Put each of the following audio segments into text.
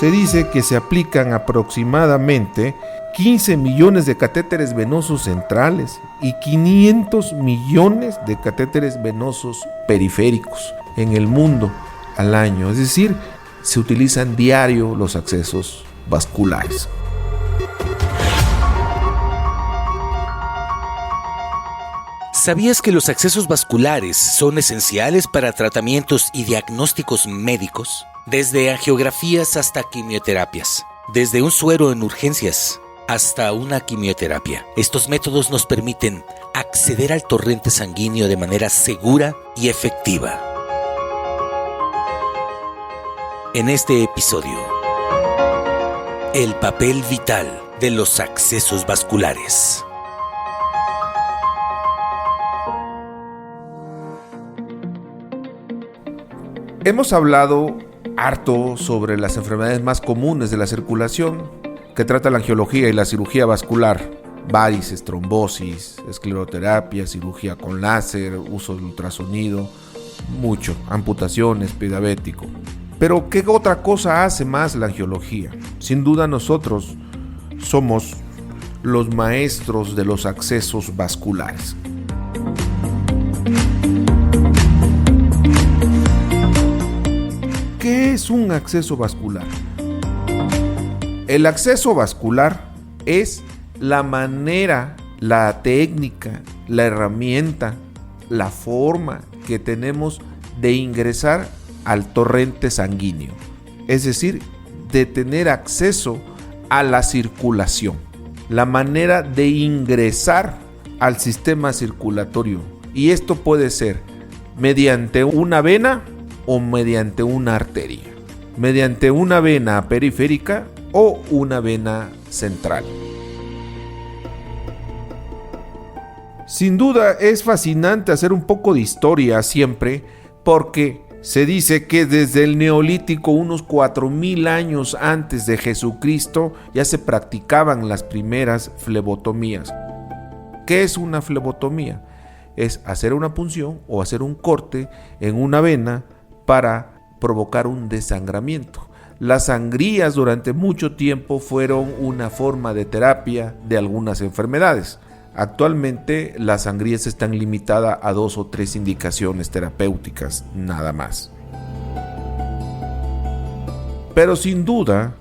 Se dice que se aplican aproximadamente 15 millones de catéteres venosos centrales y 500 millones de catéteres venosos periféricos en el mundo al año. Es decir, se utilizan diario los accesos vasculares. ¿Sabías que los accesos vasculares son esenciales para tratamientos y diagnósticos médicos? Desde angiografías hasta quimioterapias, desde un suero en urgencias hasta una quimioterapia. Estos métodos nos permiten acceder al torrente sanguíneo de manera segura y efectiva. En este episodio, el papel vital de los accesos vasculares. Hemos hablado harto sobre las enfermedades más comunes de la circulación que trata la angiología y la cirugía vascular: varices, trombosis, escleroterapia, cirugía con láser, uso de ultrasonido, mucho, amputaciones, pie diabético. Pero ¿qué otra cosa hace más la angiología? Sin duda nosotros somos los maestros de los accesos vasculares. ¿Qué es un acceso vascular? El acceso vascular es la manera, la técnica, la herramienta, la forma que tenemos de ingresar al torrente sanguíneo, es decir, de tener acceso a la circulación, la manera de ingresar al sistema circulatorio. Y esto puede ser mediante una vena o mediante una arteria, mediante una vena periférica o una vena central. Sin duda es fascinante hacer un poco de historia siempre, porque se dice que desde el Neolítico, unos 4000 años antes de Jesucristo, ya se practicaban las primeras flebotomías. ¿Qué es una flebotomía? Es hacer una punción o hacer un corte en una vena para provocar un desangramiento. Las sangrías durante mucho tiempo fueron una forma de terapia de algunas enfermedades. Actualmente las sangrías están limitadas a 2 o 3 indicaciones terapéuticas, nada más. Pero sin duda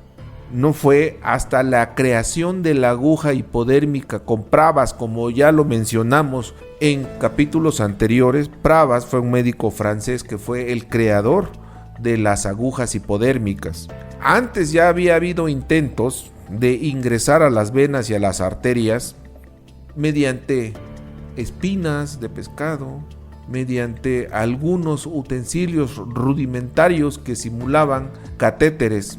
no fue hasta la creación de la aguja hipodérmica con Pravas, como ya lo mencionamos en capítulos anteriores. Pravas fue un médico francés que fue el creador de las agujas hipodérmicas. Antes ya había habido intentos de ingresar a las venas y a las arterias mediante espinas de pescado, mediante algunos utensilios rudimentarios que simulaban catéteres.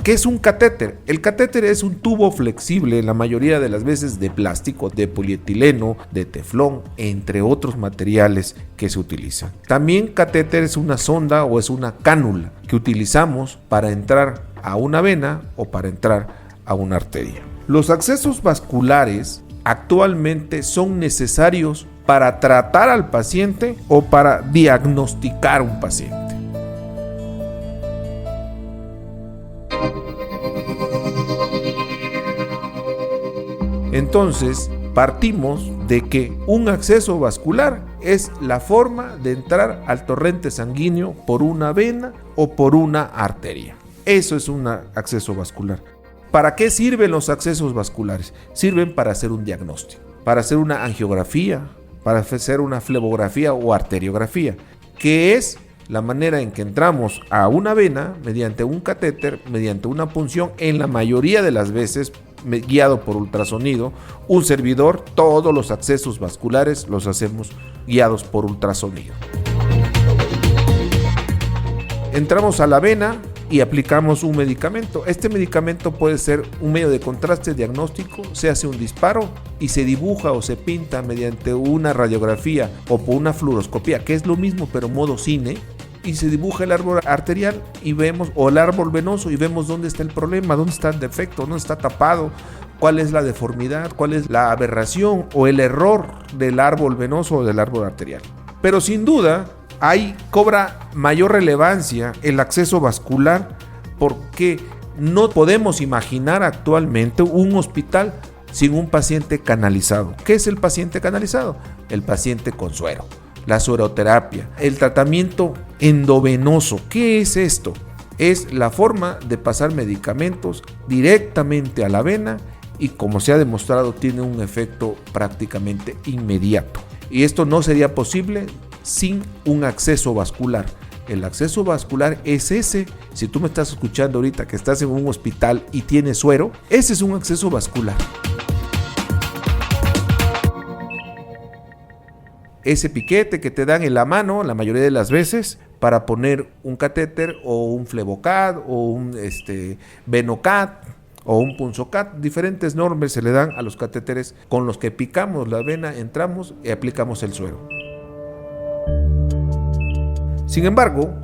¿Qué es un catéter? El catéter es un tubo flexible, la mayoría de las veces de plástico, de polietileno, de teflón, entre otros materiales que se utilizan. También catéter es una sonda o es una cánula que utilizamos para entrar a una vena o para entrar a una arteria. Los accesos vasculares actualmente son necesarios para tratar al paciente o para diagnosticar un paciente. Entonces, partimos de que un acceso vascular es la forma de entrar al torrente sanguíneo por una vena o por una arteria. Eso es un acceso vascular. ¿Para qué sirven los accesos vasculares? Sirven para hacer un diagnóstico, para hacer una angiografía, para hacer una flebografía o arteriografía, que es la manera en que entramos a una vena mediante un catéter, mediante una punción, en la mayoría de las veces guiado por ultrasonido. Un servidor, todos los accesos vasculares los hacemos guiados por ultrasonido. Entramos a la vena y aplicamos un medicamento. Este medicamento puede ser un medio de contraste diagnóstico, se hace un disparo y se dibuja o se pinta mediante una radiografía o por una fluoroscopía, que es lo mismo pero modo cine, y se dibuja el árbol arterial y vemos, o el árbol venoso, y vemos dónde está el problema, dónde está el defecto, dónde está tapado, cuál es la deformidad, cuál es la aberración o el error del árbol venoso o del árbol arterial. Pero sin duda, ahí cobra mayor relevancia el acceso vascular porque no podemos imaginar actualmente un hospital sin un paciente canalizado. ¿Qué es el paciente canalizado? El paciente con suero, la sueroterapia, el tratamiento endovenoso. ¿Qué es esto? Es la forma de pasar medicamentos directamente a la vena y, como se ha demostrado, tiene un efecto prácticamente inmediato. Y esto no sería posible sin un acceso vascular. El acceso vascular es ese. Si tú me estás escuchando ahorita que estás en un hospital y tienes suero, ese es un acceso vascular. Ese piquete que te dan en la mano la mayoría de las veces para poner un catéter o un Flebocat o un Venocat o un Punzocat, diferentes nombres se le dan a los catéteres con los que picamos la vena, entramos y aplicamos el suero. Sin embargo,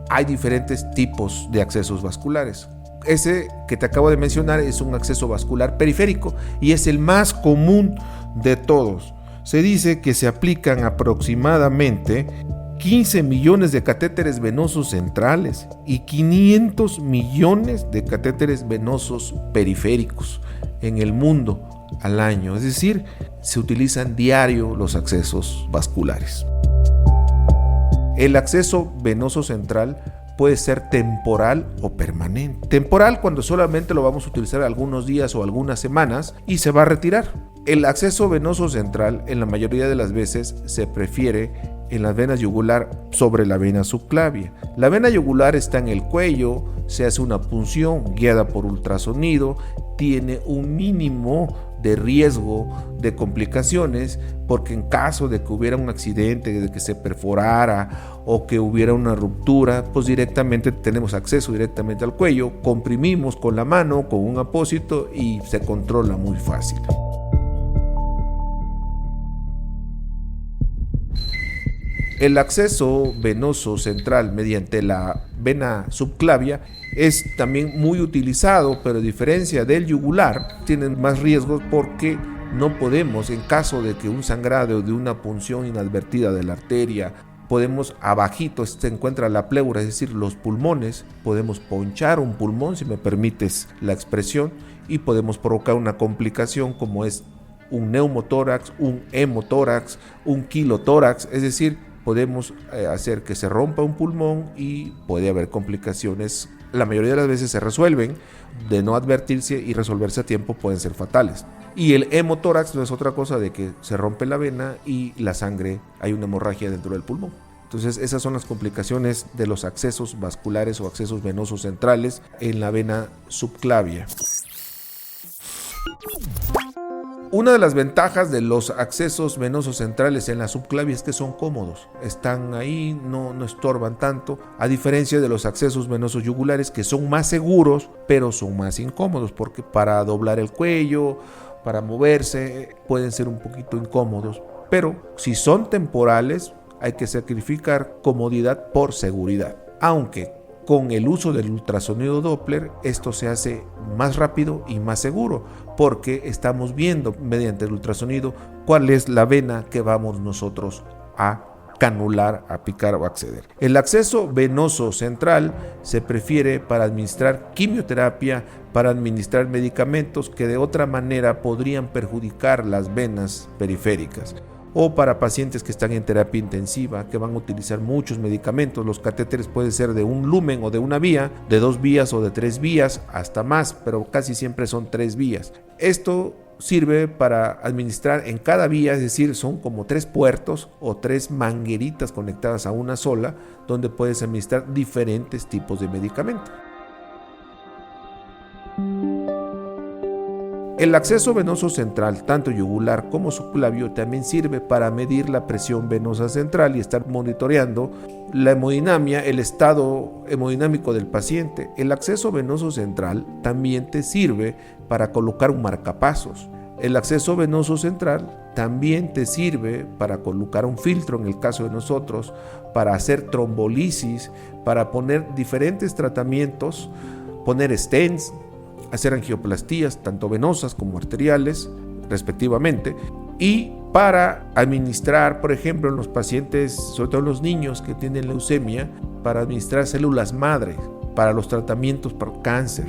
hay diferentes tipos de accesos vasculares. Ese que te acabo de mencionar es un acceso vascular periférico y es el más común de todos. Se dice que se aplican aproximadamente 15 millones de catéteres venosos centrales y 500 millones de catéteres venosos periféricos en el mundo al año. Es decir, se utilizan diario los accesos vasculares. El acceso venoso central puede ser temporal o permanente. Temporal cuando solamente lo vamos a utilizar algunos días o algunas semanas y se va a retirar. El acceso venoso central en la mayoría de las veces se prefiere en la vena yugular sobre la vena subclavia. La vena yugular está en el cuello, se hace una punción guiada por ultrasonido, tiene un mínimo de riesgo de complicaciones, porque en caso de que hubiera un accidente, de que se perforara o que hubiera una ruptura, pues directamente tenemos acceso directamente al cuello, comprimimos con la mano, con un apósito y se controla muy fácil. El acceso venoso central mediante la vena subclavia es también muy utilizado, pero a diferencia del yugular, tienen más riesgos porque no podemos, en caso de que un sangrado de una punción inadvertida de la arteria, podemos abajito se encuentra la pleura, es decir, los pulmones, podemos ponchar un pulmón, si me permites la expresión, y podemos provocar una complicación como es un neumotórax, un hemotórax, un kilotórax, es decir, podemos hacer que se rompa un pulmón y puede haber complicaciones. La mayoría de las veces se resuelven, de no advertirse y resolverse a tiempo pueden ser fatales. Y el hemotórax no es otra cosa de que se rompe la vena y la sangre, hay una hemorragia dentro del pulmón. Entonces esas son las complicaciones de los accesos vasculares o accesos venosos centrales en la vena subclavia. Una de las ventajas de los accesos venosos centrales en la subclavia es que son cómodos, están ahí, no estorban tanto, a diferencia de los accesos venosos yugulares que son más seguros, pero son más incómodos, porque para doblar el cuello, para moverse, pueden ser un poquito incómodos, pero si son temporales, hay que sacrificar comodidad por seguridad, aunque con el uso del ultrasonido Doppler esto se hace más rápido y más seguro, porque estamos viendo mediante el ultrasonido cuál es la vena que vamos nosotros a canular, a picar o acceder. El acceso venoso central se prefiere para administrar quimioterapia, para administrar medicamentos que de otra manera podrían perjudicar las venas periféricas, o para pacientes que están en terapia intensiva, que van a utilizar muchos medicamentos. Los catéteres pueden ser de un lumen o de una vía, de 2 vías o de 3 vías, hasta más, pero casi siempre son 3 vías. Esto sirve para administrar en cada vía, es decir, son como 3 puertos o 3 mangueritas conectadas a una sola, donde puedes administrar diferentes tipos de medicamento. El acceso venoso central, tanto yugular como subclavio, también sirve para medir la presión venosa central y estar monitoreando la hemodinamia, el estado hemodinámico del paciente. El acceso venoso central también te sirve para colocar un marcapasos. El acceso venoso central también te sirve para colocar un filtro, en el caso de nosotros, para hacer trombolisis, para poner diferentes tratamientos, poner stents, hacer angioplastías, tanto venosas como arteriales, respectivamente, y para administrar, por ejemplo, en los pacientes, sobre todo en los niños que tienen leucemia, para administrar células madre, para los tratamientos por cáncer.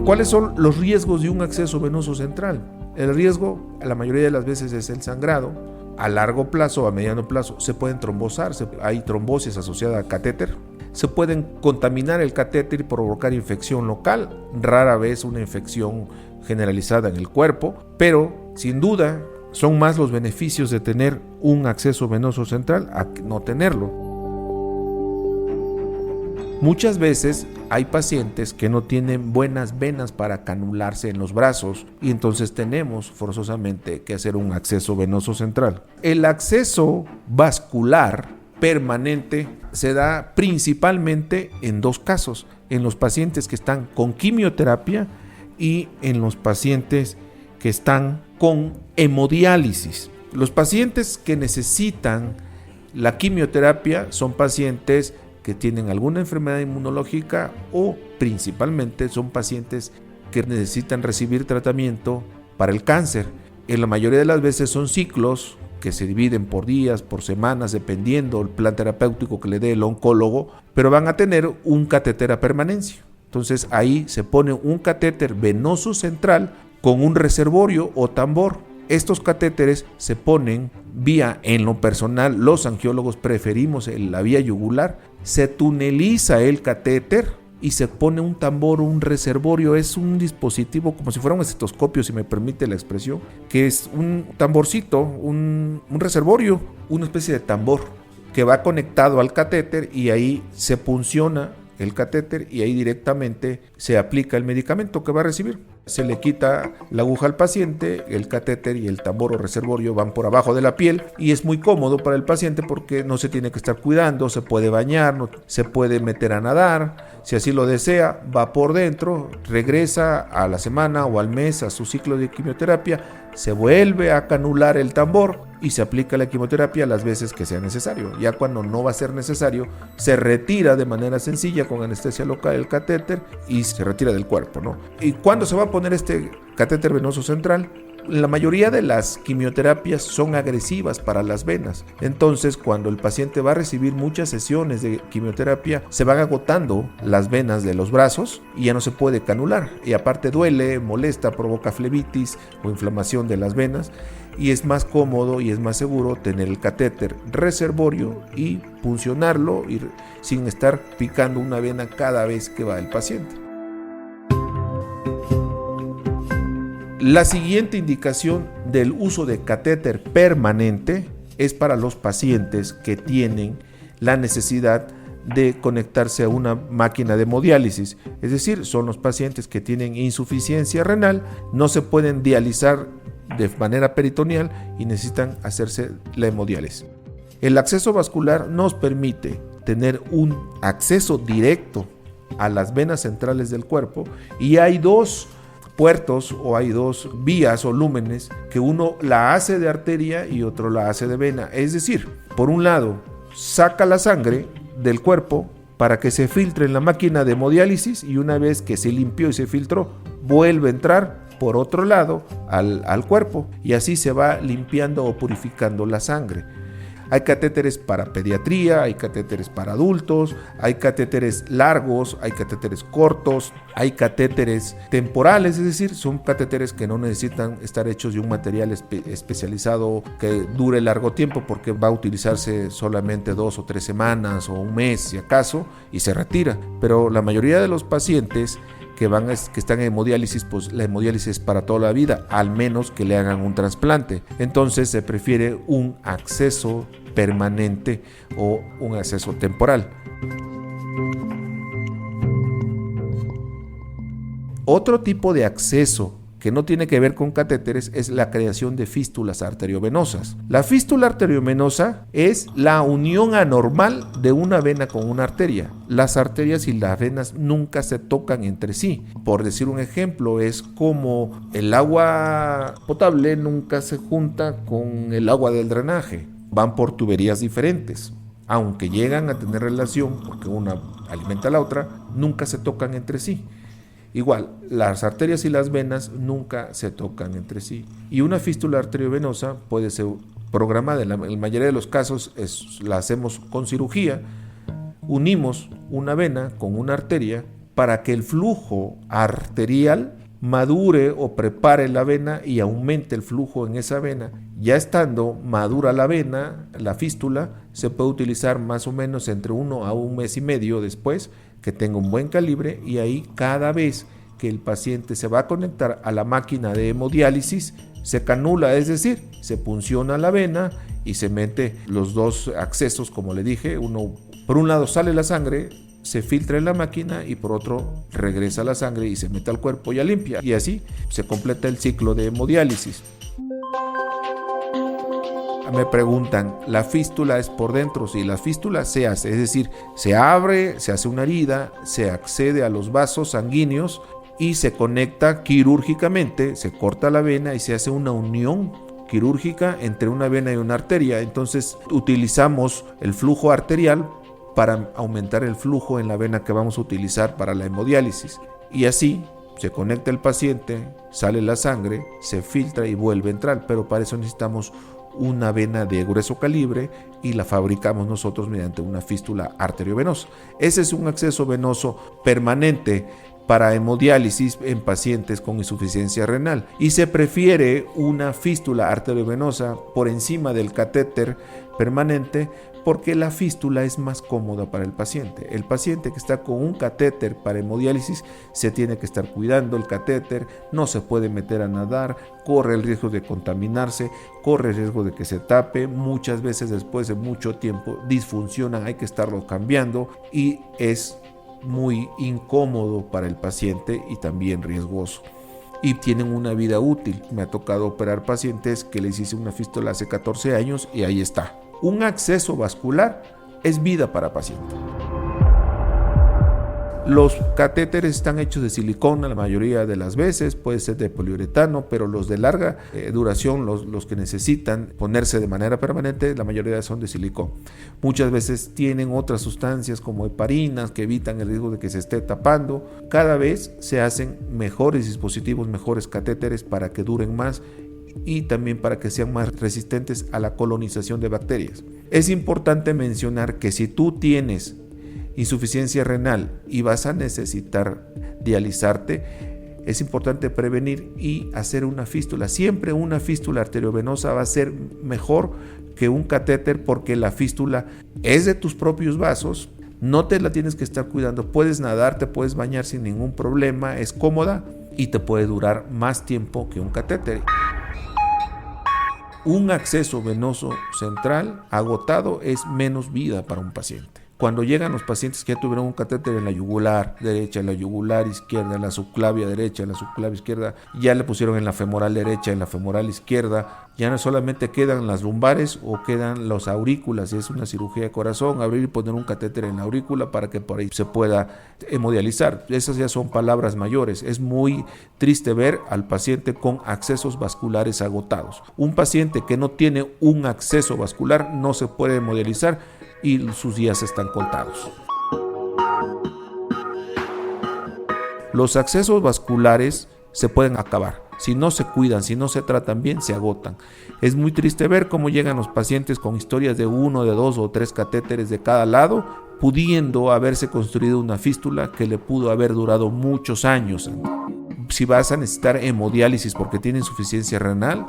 ¿Cuáles son los riesgos de un acceso venoso central? El riesgo, la mayoría de las veces, es el sangrado. A largo plazo o a mediano plazo se pueden trombosar, hay trombosis asociada al catéter. Se pueden contaminar el catéter y provocar infección local, rara vez una infección generalizada en el cuerpo, pero sin duda son más los beneficios de tener un acceso venoso central a no tenerlo. Muchas veces hay pacientes que no tienen buenas venas para canularse en los brazos y entonces tenemos forzosamente que hacer un acceso venoso central. El acceso vascular permanente se da principalmente en dos casos: en los pacientes que están con quimioterapia y en los pacientes que están con hemodiálisis. Los pacientes que necesitan la quimioterapia son pacientes que tienen alguna enfermedad inmunológica o principalmente son pacientes que necesitan recibir tratamiento para el cáncer. En la mayoría de las veces son ciclos que se dividen por días, por semanas, dependiendo del plan terapéutico que le dé el oncólogo, pero van a tener un catéter a permanencia. Entonces ahí se pone un catéter venoso central con un reservorio o tambor. Estos catéteres se ponen vía, en lo personal, los angiólogos preferimos la vía yugular. Se tuneliza el catéter y se pone un tambor o un reservorio. Es un dispositivo como si fuera un estetoscopio, si me permite la expresión, que es un tamborcito, un reservorio, una especie de tambor que va conectado al catéter y ahí se punciona el catéter y ahí directamente se aplica el medicamento que va a recibir. Se le quita la aguja al paciente, el catéter y el tambor o reservorio van por abajo de la piel y es muy cómodo para el paciente porque no se tiene que estar cuidando, se puede bañar, se puede meter a nadar, si así lo desea, va por dentro, regresa a la semana o al mes a su ciclo de quimioterapia, se vuelve a canular el tambor y se aplica la quimioterapia las veces que sea necesario. Ya cuando no va a ser necesario, se retira de manera sencilla con anestesia local el catéter y se retira del cuerpo, ¿no? ¿Y cuándo se va a poner este catéter venoso central? La mayoría de las quimioterapias son agresivas para las venas. Entonces, cuando el paciente va a recibir muchas sesiones de quimioterapia, se van agotando las venas de los brazos y ya no se puede canular. Y aparte duele, molesta, provoca flebitis o inflamación de las venas. Y es más cómodo y es más seguro tener el catéter reservorio y puncionarlo sin estar picando una vena cada vez que va el paciente. La siguiente indicación del uso de catéter permanente es para los pacientes que tienen la necesidad de conectarse a una máquina de hemodiálisis, es decir, son los pacientes que tienen insuficiencia renal, no se pueden dializar de manera peritoneal y necesitan hacerse la hemodiálisis. El acceso vascular nos permite tener un acceso directo a las venas centrales del cuerpo y hay dos puertos o hay dos vías o lúmenes que uno la hace de arteria y otro la hace de vena. Es decir, por un lado saca la sangre del cuerpo para que se filtre en la máquina de hemodiálisis y una vez que se limpió y se filtró vuelve a entrar por otro lado al cuerpo y así se va limpiando o purificando la sangre. Hay catéteres para pediatría, hay catéteres para adultos, hay catéteres largos, hay catéteres cortos, hay catéteres temporales, es decir, son catéteres que no necesitan estar hechos de un material especializado que dure largo tiempo porque va a utilizarse solamente 2 o 3 semanas o un mes si acaso y se retira. Pero la mayoría de los pacientes que están en hemodiálisis, pues la hemodiálisis es para toda la vida, al menos que le hagan un trasplante. Entonces se prefiere un acceso permanente o un acceso temporal. Otro tipo de acceso que no tiene que ver con catéteres es la creación de fístulas arteriovenosas. La fístula arteriovenosa es la unión anormal de una vena con una arteria. Las arterias y las venas nunca se tocan entre sí. Por decir un ejemplo, es como el agua potable nunca se junta con el agua del drenaje. Van por tuberías diferentes. Aunque llegan a tener relación, porque una alimenta a la otra, nunca se tocan entre sí. Igual, las arterias y las venas nunca se tocan entre sí. Y una fístula arteriovenosa puede ser programada. En la mayoría de los casos la hacemos con cirugía unimos una vena con una arteria para que el flujo arterial madure o prepare la vena y aumente el flujo en esa vena. Ya estando madura la vena, la fístula, se puede utilizar más o menos entre 1 a 1 mes y medio después, que tenga un buen calibre, y ahí cada vez que el paciente se va a conectar a la máquina de hemodiálisis, se canula, es decir, se punciona la vena y se mete los dos accesos, como le dije, por un lado sale la sangre, se filtra en la máquina, y por otro regresa la sangre y se mete al cuerpo ya limpia, y así se completa el ciclo de hemodiálisis. Me preguntan, ¿la fístula es por dentro? Sí, la fístula se hace, es decir, se abre, se hace una herida, se accede a los vasos sanguíneos y se conecta quirúrgicamente, se corta la vena y se hace una unión quirúrgica entre una vena y una arteria. Entonces utilizamos el flujo arterial para aumentar el flujo en la vena que vamos a utilizar para la hemodiálisis. Y así se conecta el paciente, sale la sangre, se filtra y vuelve a entrar, pero para eso necesitamos una vena de grueso calibre y la fabricamos nosotros mediante una fístula arteriovenosa. Ese es un acceso venoso permanente para hemodiálisis en pacientes con insuficiencia renal, y se prefiere una fístula arteriovenosa por encima del catéter permanente porque la fístula es más cómoda para el paciente. El paciente que está con un catéter para hemodiálisis se tiene que estar cuidando el catéter, no se puede meter a nadar, corre el riesgo de contaminarse, corre el riesgo de que se tape, muchas veces después de mucho tiempo disfuncionan, hay que estarlo cambiando y es muy incómodo para el paciente y también riesgoso. Y tienen una vida útil. Me ha tocado operar pacientes que les hice una fístula hace 14 años y ahí está. Un acceso vascular es vida para paciente. Los catéteres están hechos de silicona la mayoría de las veces, puede ser de poliuretano, pero los de larga duración, los que necesitan ponerse de manera permanente, la mayoría son de silicona. Muchas veces tienen otras sustancias como heparinas que evitan el riesgo de que se esté tapando. Cada vez se hacen mejores dispositivos, mejores catéteres para que duren más y también para que sean más resistentes a la colonización de bacterias. Es importante mencionar que si tú tienes insuficiencia renal y vas a necesitar dializarte, es importante prevenir y hacer una fístula. Siempre una fístula arteriovenosa va a ser mejor que un catéter porque la fístula es de tus propios vasos, no te la tienes que estar cuidando, puedes nadar, te puedes bañar sin ningún problema, es cómoda y te puede durar más tiempo que un catéter. Un acceso venoso central agotado es menos vida para un paciente. Cuando llegan los pacientes que ya tuvieron un catéter en la yugular derecha, en la yugular izquierda, en la subclavia derecha, en la subclavia izquierda, ya le pusieron en la femoral derecha, en la femoral izquierda, ya no solamente quedan las lumbares o quedan los aurículas, si es una cirugía de corazón, abrir y poner un catéter en la aurícula para que por ahí se pueda hemodializar. Esas ya son palabras mayores. Es muy triste ver al paciente con accesos vasculares agotados. Un paciente que no tiene un acceso vascular no se puede hemodializar y sus días están contados. Los accesos vasculares se pueden acabar. Si no se cuidan, si no se tratan bien, se agotan. Es muy triste ver cómo llegan los pacientes con historias de 1, de 2 o 3 catéteres de cada lado, pudiendo haberse construido una fístula que le pudo haber durado muchos años. Si vas a necesitar hemodiálisis porque tiene insuficiencia renal,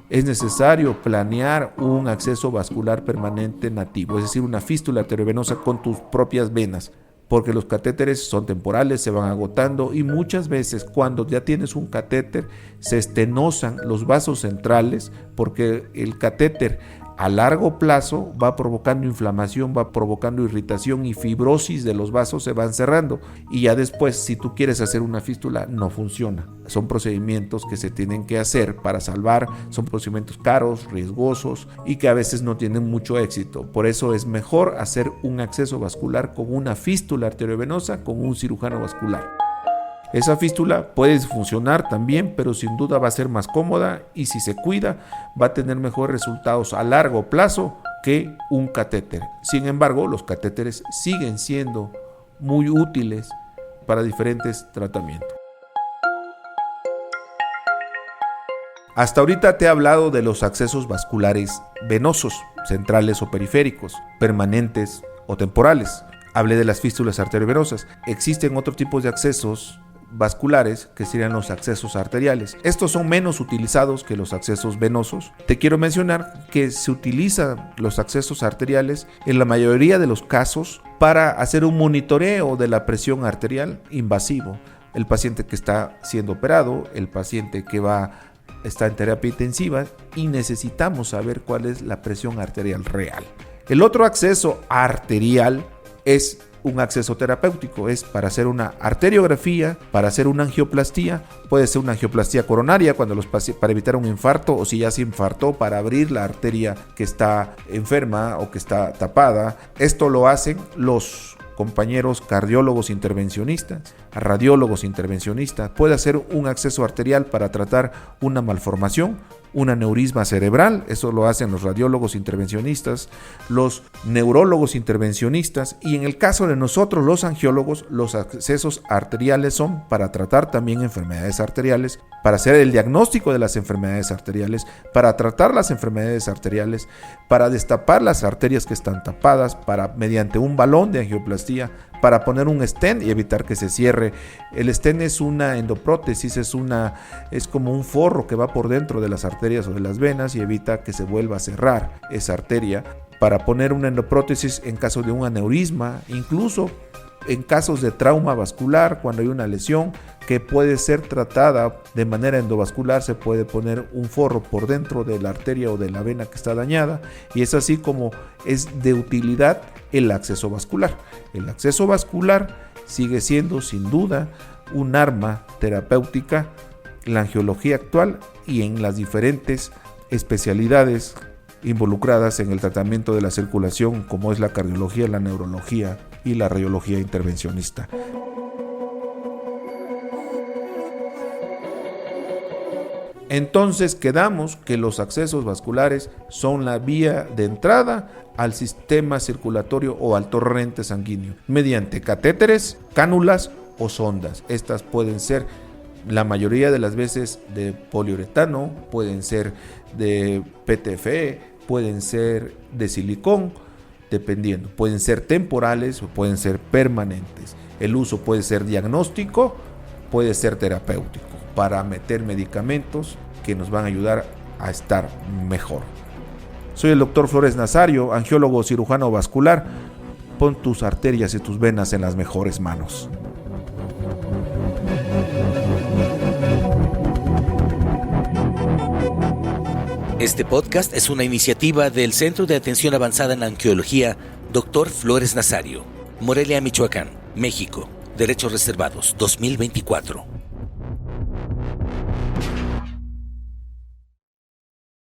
es necesario planear un acceso vascular permanente nativo, es decir, una fístula arteriovenosa con tus propias venas, porque los catéteres son temporales, se van agotando y muchas veces cuando ya tienes un catéter se estenosan los vasos centrales porque el catéter a largo plazo va provocando inflamación, va provocando irritación y fibrosis de los vasos se van cerrando y ya después si tú quieres hacer una fístula no funciona. Son procedimientos que se tienen que hacer para salvar, son procedimientos caros, riesgosos y que a veces no tienen mucho éxito. Por eso es mejor hacer un acceso vascular con una fístula arteriovenosa con un cirujano vascular. Esa fístula puede funcionar también, pero sin duda va a ser más cómoda y si se cuida va a tener mejores resultados a largo plazo que un catéter. Sin embargo, los catéteres siguen siendo muy útiles para diferentes tratamientos. Hasta ahorita te he hablado de los accesos vasculares venosos, centrales o periféricos, permanentes o temporales. Hablé de las fístulas arteriovenosas. Existen otros tipos de accesos vasculares que serían los accesos arteriales. Estos son menos utilizados que los accesos venosos. Te quiero mencionar que se utilizan los accesos arteriales en la mayoría de los casos para hacer un monitoreo de la presión arterial invasivo. El paciente que está siendo operado, el paciente que está en terapia intensiva y necesitamos saber cuál es la presión arterial real. El otro acceso arterial es un acceso terapéutico, es para hacer una arteriografía, para hacer una angioplastía, puede ser una angioplastía coronaria para evitar un infarto, o si ya se infartó, para abrir la arteria que está enferma o que está tapada. Esto lo hacen los compañeros cardiólogos intervencionistas, radiólogos intervencionistas. Puede hacer un acceso arterial para tratar una malformación, un aneurisma cerebral, eso lo hacen los radiólogos intervencionistas, los neurólogos intervencionistas, y en el caso de nosotros los angiólogos, los accesos arteriales son para tratar también enfermedades arteriales, para hacer el diagnóstico de las enfermedades arteriales, para tratar las enfermedades arteriales, para destapar las arterias que están tapadas, para mediante un balón de angioplastía, para poner un stent y evitar que se cierre. El stent es una endoprótesis, es como un forro que va por dentro de las arterias o de las venas y evita que se vuelva a cerrar esa arteria. Para poner una endoprótesis en caso de un aneurisma, incluso en casos de trauma vascular, cuando hay una lesión que puede ser tratada de manera endovascular, se puede poner un forro por dentro de la arteria o de la vena que está dañada, y es así como es de utilidad el acceso vascular. El acceso vascular sigue siendo sin duda un arma terapéutica en la angiología actual y en las diferentes especialidades involucradas en el tratamiento de la circulación, como es la cardiología, la neurología y la radiología intervencionista. Entonces quedamos que los accesos vasculares son la vía de entrada al sistema circulatorio o al torrente sanguíneo mediante catéteres, cánulas o sondas. Estas pueden ser la mayoría de las veces de poliuretano, pueden ser de PTFE, pueden ser de silicón, dependiendo. Pueden ser temporales o pueden ser permanentes. El uso puede ser diagnóstico, puede ser terapéutico, para meter medicamentos que nos van a ayudar a estar mejor. Soy el doctor Flores Nazario, angiólogo cirujano vascular. Pon tus arterias y tus venas en las mejores manos. Este podcast es una iniciativa del Centro de Atención Avanzada en Angiología Dr. Flores Nazario, Morelia, Michoacán, México. Derechos reservados 2024.